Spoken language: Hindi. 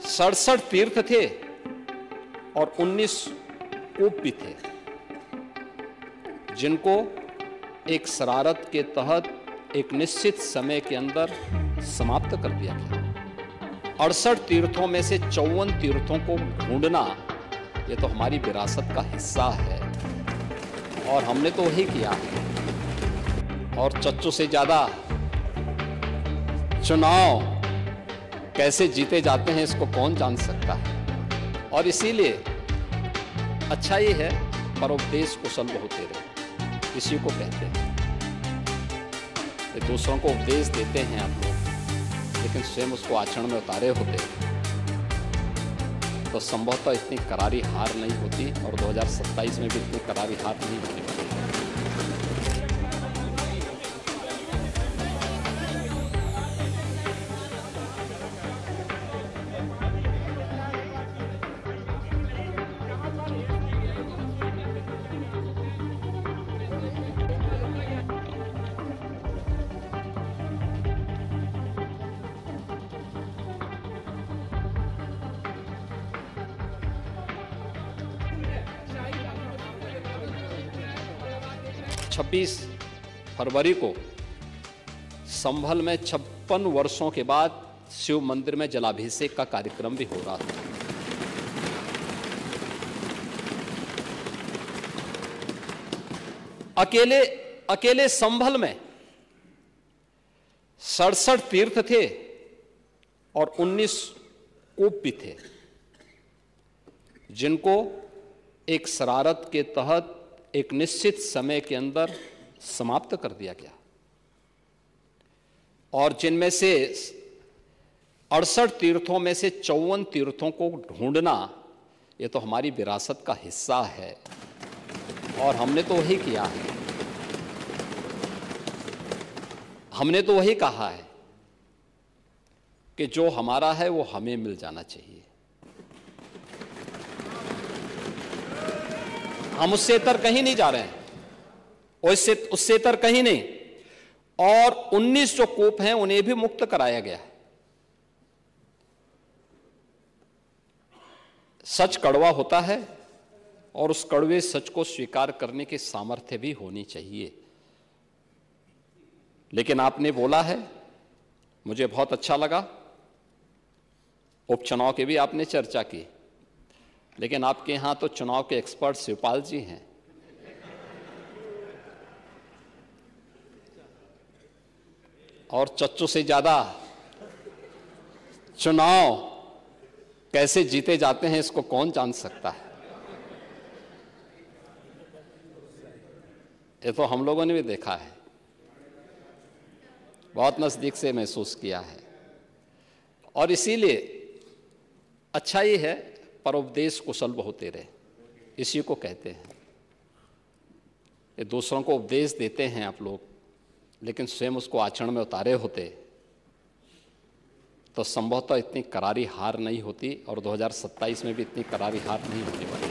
67 तीर्थ थे और 19 कूप भी थे, जिनको एक शरारत के तहत एक निश्चित समय के अंदर समाप्त कर दिया गया। 68 तीर्थों में से 54 तीर्थों को ढूंढना ये तो हमारी विरासत का हिस्सा है और हमने तो वही किया है। और चच्चू से ज्यादा चुनाव कैसे जीते जाते हैं इसको कौन जान सकता है। और इसीलिए अच्छा ये है परोपदेश कुशल बहुतेरे रहे, इसी को कहते हैं। ये दूसरों को उपदेश देते हैं आप लोग, लेकिन स्वयं उसको आचरण में उतारे होते तो संभवतः इतनी करारी हार नहीं होती और 2027 में भी इतनी करारी हार नहीं होती। 26 फरवरी को संभल में 56 वर्षों के बाद शिव मंदिर में जलाभिषेक का कार्यक्रम भी हो रहा था। अकेले संभल में 67 तीर्थ थे और 19 कूप भी थे, जिनको एक शरारत के तहत एक निश्चित समय के अंदर समाप्त कर दिया गया। और जिनमें से 68 तीर्थों में से 54 तीर्थों को ढूंढना ये तो हमारी विरासत का हिस्सा है और हमने तो वही किया है। हमने तो वही कहा है कि जो हमारा है वो हमें मिल जाना चाहिए। हम उससे इतर कहीं नहीं जा रहे हैं, उससे इतर कहीं नहीं। और 19 जो कूप हैं उन्हें भी मुक्त कराया गया है। सच कड़वा होता है और उस कड़वे सच को स्वीकार करने की सामर्थ्य भी होनी चाहिए। लेकिन आपने बोला है, मुझे बहुत अच्छा लगा। उपचुनाव की भी आपने चर्चा की, लेकिन आपके यहां तो चुनाव के एक्सपर्ट शिवपाल जी हैं। और चच्चू से ज्यादा चुनाव कैसे जीते जाते हैं इसको कौन जान सकता है। ये तो हम लोगों ने भी देखा है, बहुत नजदीक से महसूस किया है। और इसीलिए अच्छा ये है परोपदेश कुशल बहुतेरे रहे, इसी को कहते हैं। ये दूसरों को उपदेश देते हैं आप लोग, लेकिन स्वयं उसको आचरण में उतारे होते तो संभवतः इतनी करारी हार नहीं होती और 2027 में भी इतनी करारी हार नहीं होने वाली।